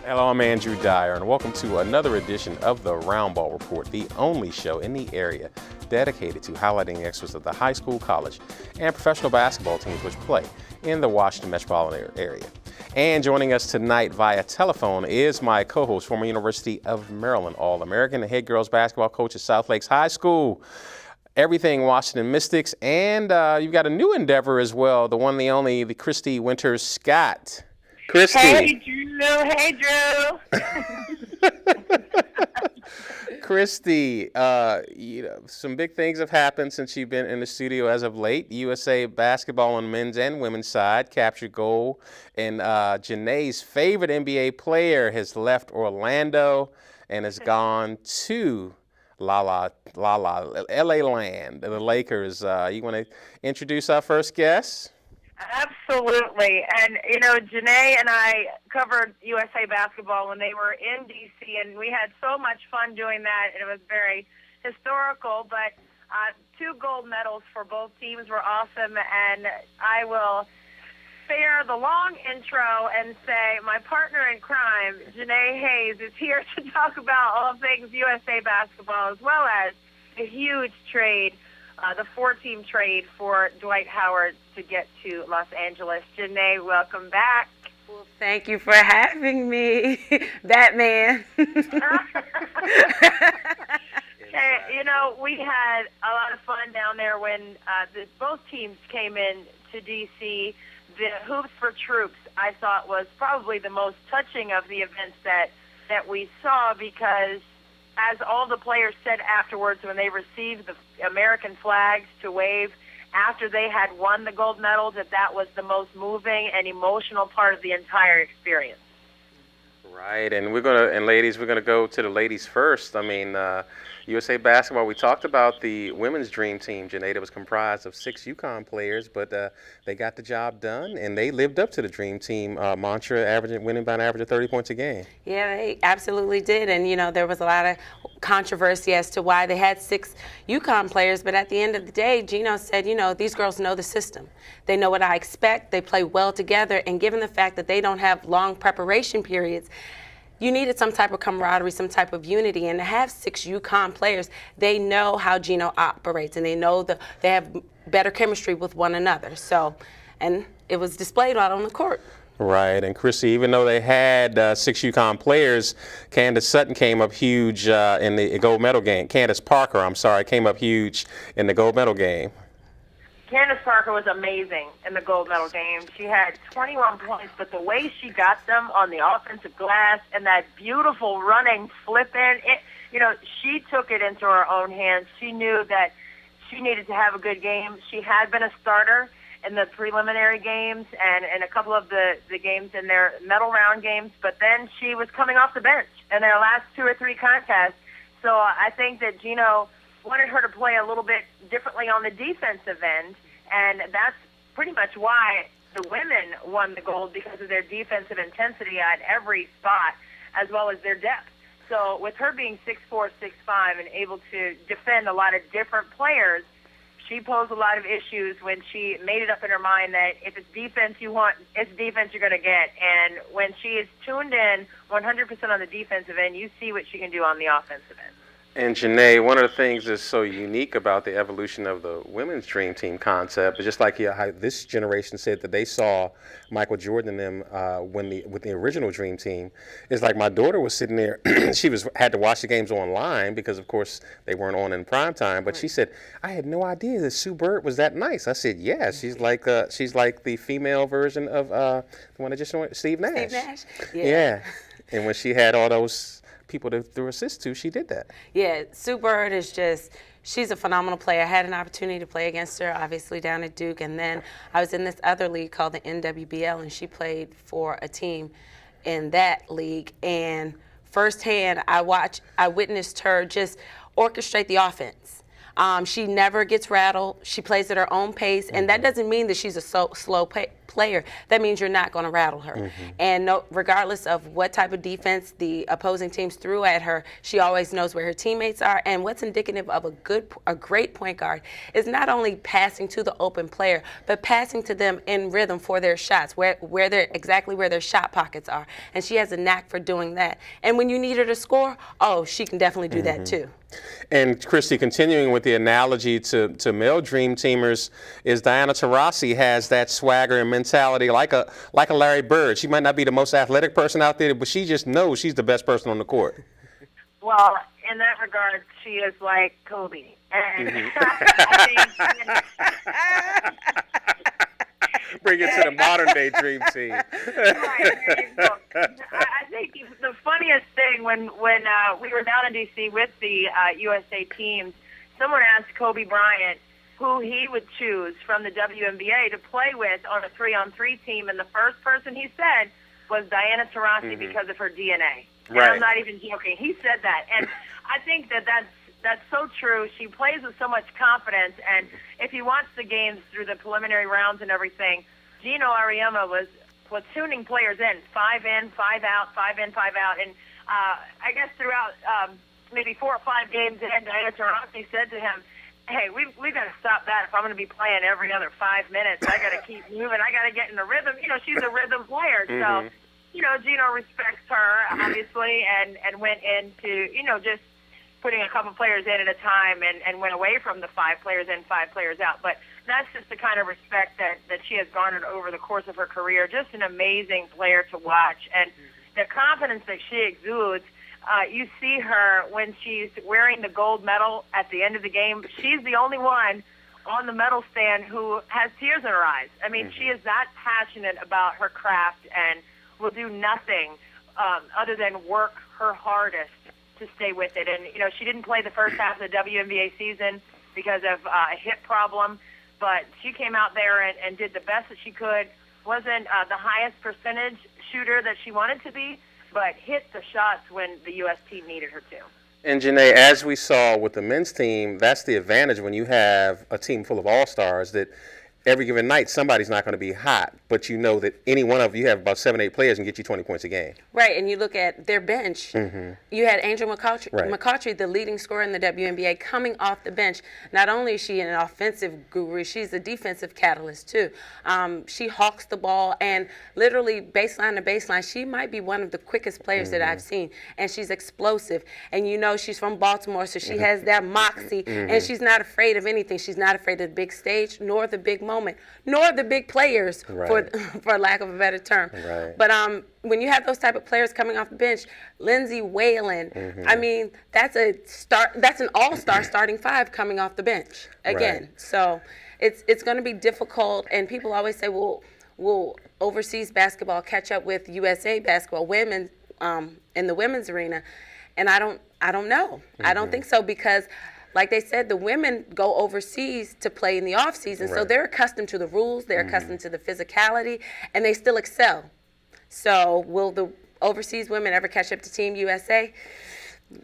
Hello, I'm Andrew Dyer, and welcome to another edition of the Roundball Report, the only show in the area dedicated to highlighting extras of the high school, college, and professional basketball teams which play in the Washington metropolitan area. And joining us tonight via telephone is my co-host, former University of Maryland All-American and head girls basketball coach at South Lakes High School, everything Washington Mystics, and you've got a new endeavor as well, the one, the only, the Christy Winters Scott. Christy. Hey, Drew. Hey, Drew. Christy, some big things have happened since you've been in the studio as of late. USA basketball on men's and women's side captured gold, and Janae's favorite NBA player has left Orlando and has gone to LA Land, the Lakers. You want to introduce our first guest? Absolutely. And, you know, Janae and I covered USA basketball when they were in D.C., and we had so much fun doing that, and it was very historical. But 2 gold medals for both teams were awesome, and I will spare the long intro and say my partner in crime, Janae Hayes, is here to talk about all things USA basketball, as well as a huge trade, the 4-team trade for Dwight Howard to get to Los Angeles. Janae, welcome back. Well, thank you for having me, Batman. Hey, you know, we had a lot of fun down there when both teams came in to D.C. The Hoops for Troops, I thought, was probably the most touching of the events that we saw, because as all the players said afterwards when they received the American flags to wave after they had won the gold medal, that was the most moving and emotional part of the entire experience. Right, and ladies, we're gonna go to the ladies first. I mean, USA basketball. We talked about the women's dream team, Janae, that was comprised of 6 UConn players, but they got the job done, and they lived up to the dream team mantra, winning by an average of 30 points a game. Yeah, they absolutely did, and you know there was a lot of controversy as to why they had 6 UConn players, but at the end of the day, Gino said, you know, these girls know the system. They know what I expect. They play well together, and given the fact that they don't have long preparation periods, you needed some type of camaraderie, some type of unity, and to have 6 UConn players, they know how Gino operates, and they know they have better chemistry with one another. So, and it was displayed out on the court. Right, and Chrissy, even though they had 6 UConn players, Candace Sutton came up huge in the gold medal game. Candace Parker, I'm sorry, came up huge in the gold medal game. Candace Parker was amazing in the gold medal game. She had 21 points, but the way she got them on the offensive glass and that beautiful running flip-in, she took it into her own hands. She knew that she needed to have a good game. She had been a starter in the preliminary games and a couple of the games in their medal round games, but then she was coming off the bench in their last 2 or 3 contests. So I think that Gino wanted her to play a little bit differently on the defensive end, and that's pretty much why the women won the gold, because of their defensive intensity at every spot, as well as their depth. So with her being 6'4", 6'5", and able to defend a lot of different players, she posed a lot of issues when she made it up in her mind that if it's defense you want, it's defense you're going to get. And when she is tuned in 100% on the defensive end, you see what she can do on the offensive end. And Janae, one of the things that's so unique about the evolution of the women's dream team concept is just like how this generation said that they saw Michael Jordan and them with the original dream team. It's like my daughter was sitting there, she had to watch the games online because of course they weren't on in prime time. But she said, I had no idea that Sue Bird was that nice. I said, yeah, she's like the female version of the one that just went, Steve Nash. Steve Nash. Yeah. And when she had all those people to throw assists to, she did that. Yeah, Sue Bird is she's a phenomenal player. I had an opportunity to play against her, obviously, down at Duke, and then I was in this other league called the NWBL, and she played for a team in that league, and firsthand, I witnessed her just orchestrate the offense. She never gets rattled. She plays at her own pace, and that doesn't mean that she's a slow player. That means you're not going to rattle her. And no, regardless of what type of defense the opposing teams threw at her, she always knows where her teammates are. And what's indicative of a great point guard is not only passing to the open player, but passing to them in rhythm for their shots, where they're exactly where their shot pockets are. And she has a knack for doing that. And when you need her to score, she can definitely do that too. And Christy, continuing with the analogy to male dream teamers, is Diana Taurasi has that swagger and mentality like a Larry Bird. She might not be the most athletic person out there, but she just knows she's the best person on the court. Well, in that regard, she is like Kobe. And I think bring it to the modern day dream team. I think the funniest thing when we were down in D.C. with the USA teams, someone asked Kobe Bryant who he would choose from the WNBA to play with on a 3-on-3 team, and the first person he said was Diana Taurasi because of her DNA. And I'm not even joking. He said that, and I think that's so true. She plays with so much confidence, and if you watch the games through the preliminary rounds and everything, Gino Auriemma was platooning players in, 5 in, 5 out, 5 in, 5 out, and I guess throughout maybe 4 or 5 games in, Diana Taurasi said to him, hey, we got to stop that. If I'm going to be playing every other 5 minutes, I got to keep moving. I got to get in the rhythm. You know, she's a rhythm player. So, you know, Gino respects her, obviously, and went into, you know, just putting a couple players in at a time and went away from the 5 players in, 5 players out. But that's just the kind of respect that she has garnered over the course of her career. Just an amazing player to watch. And the confidence that she exudes, you see her when she's wearing the gold medal at the end of the game. She's the only one on the medal stand who has tears in her eyes. I mean, she is that passionate about her craft and will do nothing other than work her hardest to stay with it. And, you know, she didn't play the first half of the WNBA season because of a hip problem, but she came out there and did the best that she could. Wasn't the highest percentage shooter that she wanted to be, but hit the shots when the U.S. team needed her to. And Janae, as we saw with the men's team, that's the advantage when you have a team full of all-stars, that every given night somebody's not going to be hot, but you know that any one of you have about 7, 8 players and get you 20 points a game. Right, and you look at their bench. You had Angel McCoughtry, the leading scorer in the WNBA, coming off the bench. Not only is she an offensive guru, she's a defensive catalyst too. She hawks the ball, and literally baseline to baseline, she might be one of the quickest players that I've seen, and she's explosive. And you know she's from Baltimore, so she has that moxie, and she's not afraid of anything. She's not afraid of the big stage, nor the big moment, nor the big players, for lack of a better term. But when you have those type of players coming off the bench, Lindsay Whalen, I mean, that's an all-star starting 5 coming off the bench again. So it's going to be difficult, and people always say, well, will overseas basketball catch up with USA basketball, women in the women's arena? And I don't know. I don't think so, because like they said, the women go overseas to play in the off season, so they're accustomed to the rules, they're accustomed to the physicality, and they still excel. So will the overseas women ever catch up to Team USA?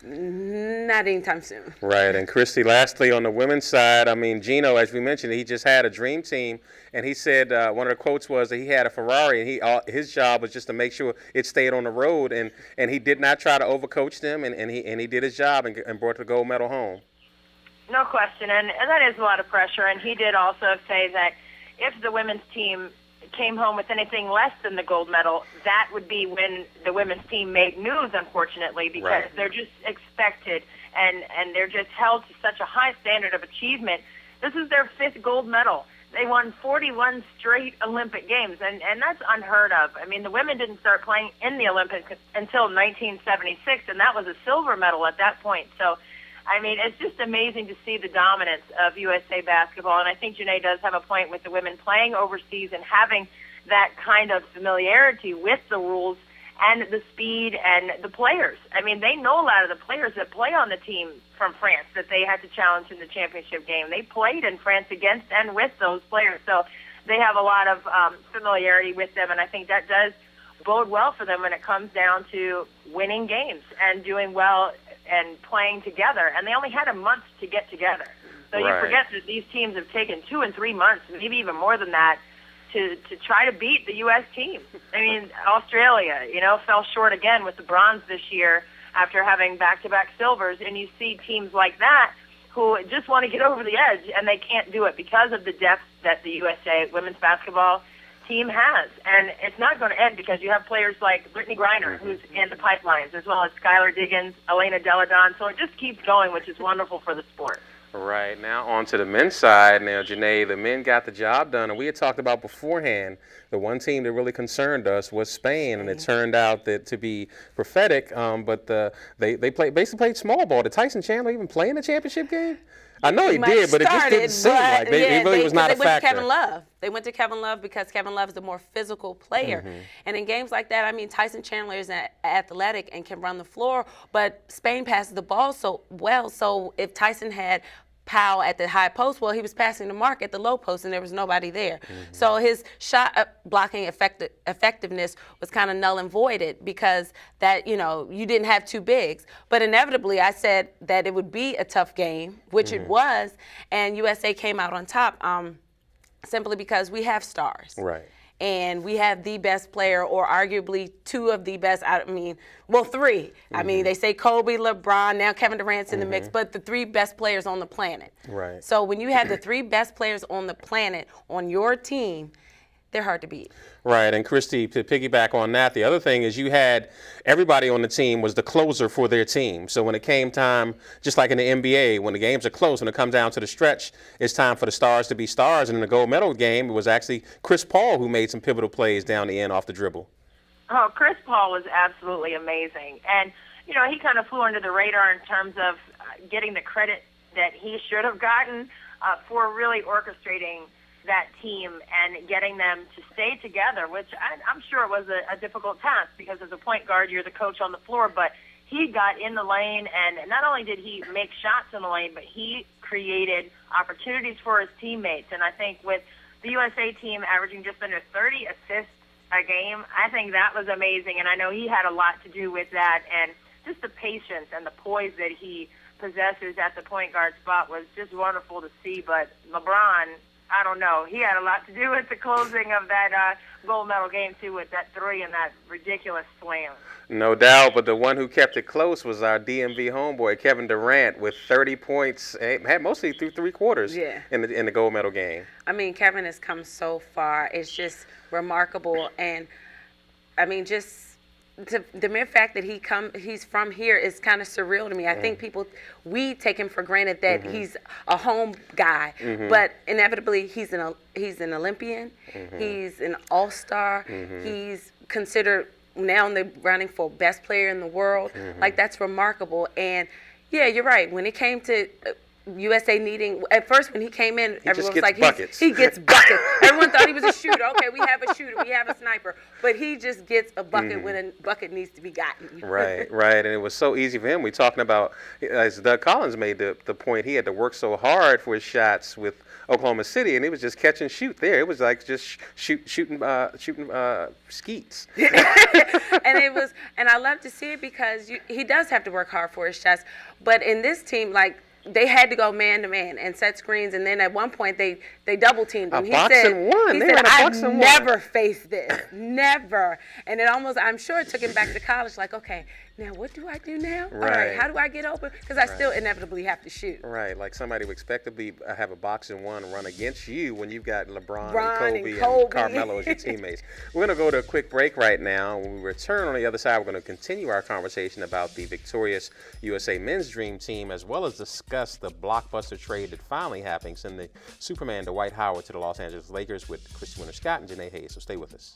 Not anytime soon. Right. And Christy, lastly, on the women's side, I mean, Gino, as we mentioned, he just had a dream team, and he said one of the quotes was that he had a Ferrari, and his job was just to make sure it stayed on the road, and he did not try to overcoach them, and he did his job and brought the gold medal home. No question, and that is a lot of pressure. And he did also say that if the women's team came home with anything less than the gold medal, that would be when the women's team made news, unfortunately, because they're just expected and they're just held to such a high standard of achievement. This is their 5th gold medal. They won 41 straight Olympic Games, and that's unheard of. I mean, the women didn't start playing in the Olympics until 1976, and that was a silver medal at that point. So, I mean, it's just amazing to see the dominance of USA basketball, and I think Janae does have a point with the women playing overseas and having that kind of familiarity with the rules and the speed and the players. I mean, they know a lot of the players that play on the team from France that they had to challenge in the championship game. They played in France against and with those players, so they have a lot of familiarity with them, and I think that does bode well for them when it comes down to winning games and doing well and playing together. And they only had a month to get together. So you forget that these teams have taken 2 and 3 months, maybe even more than that, to try to beat the U.S. team. I mean, Australia, fell short again with the bronze this year after having back-to-back silvers, and you see teams like that who just want to get over the edge, and they can't do it because of the depth that the USA women's basketball team has. And it's not going to end because you have players like Brittany Griner, who's in the pipelines, as well as Skylar Diggins, Elena Deladon. So it just keeps going, which is wonderful for the sport. Right. Now on to the men's side. Now, Janae, the men got the job done. And we had talked about beforehand, the one team that really concerned us was Spain. And it turned out that to be prophetic, but they basically played small ball. Did Tyson Chandler even play in the championship game? I know he did, but it just didn't seem like he really was not a factor. They went to Kevin Love. They went to Kevin Love because Kevin Love is a more physical player. And in games like that, I mean, Tyson Chandler is athletic and can run the floor, but Spain passes the ball so well. So if Tyson had Powell at the high post, well, he was passing the mark at the low post, and there was nobody there. So his shot blocking effectiveness was kind of null and voided because that, you didn't have two bigs. But inevitably, I said that it would be a tough game, which it was, and USA came out on top simply because we have stars. Right. And we have the best player, or arguably two of the best, three. I mean, they say Kobe, LeBron, now Kevin Durant's in the mix, but the three best players on the planet. Right. So when you have the three best players on the planet on your team, they're hard to beat. Right, and Christy, to piggyback on that, the other thing is you had everybody on the team was the closer for their team. So when it came time, just like in the NBA, when the games are close, when it comes down to the stretch, it's time for the stars to be stars. And in the gold medal game, it was actually Chris Paul who made some pivotal plays down the end off the dribble. Oh, Chris Paul was absolutely amazing. And, he kind of flew under the radar in terms of getting the credit that he should have gotten for really orchestrating that team and getting them to stay together, which I'm sure it was a difficult task because as a point guard, you're the coach on the floor, but he got in the lane, and not only did he make shots in the lane, but he created opportunities for his teammates. And I think with the USA team averaging just under 30 assists a game, I think that was amazing, and I know he had a lot to do with that, and just the patience and the poise that he possesses at the point guard spot was just wonderful to see. But LeBron, I don't know. He had a lot to do with the closing of that gold medal game, too, with that three and that ridiculous slam. No doubt, but the one who kept it close was our DMV homeboy, Kevin Durant, with 30 points, had mostly through three quarters in the gold medal game. I mean, Kevin has come so far. It's just remarkable. And, I mean, just the mere fact that he's from here is kind of surreal to me. I think we take him for granted that he's a home guy, but inevitably he's an Olympian, he's an all-star, he's considered now in the running for best player in the world. Like, that's remarkable. And yeah, you're right. When it came to USA needing, at first when he came in, everyone was like, he gets buckets. Everyone thought he was a shooter. Okay, we have a shooter, we have a sniper. But he just gets a bucket when a bucket needs to be gotten. Right. And it was so easy for him. We're talking about, as Doug Collins made the point, he had to work so hard for his shots with Oklahoma City, and he was just catch and shoot there. It was like just shooting skeets. And I love to see it because he does have to work hard for his shots. But in this team, like, they had to go man to man and set screens, and then at one point they double teamed him. He said, I've never faced this, never. And it almost, I'm sure it took him back to college. Like, okay, now what do I do now? Right. All right, how do I get open? Because I still inevitably have to shoot. Right, like somebody would expect to have a boxing one run against you when you've got LeBron and Kobe and Carmelo as your teammates. We're going to go to a quick break right now. When we return on the other side, we're going to continue our conversation about the victorious USA men's dream team, as well as discuss the blockbuster trade that finally happened, sending Superman Dwight Howard to the Los Angeles Lakers with Christy Winter-Scott and Janae Hayes. So stay with us.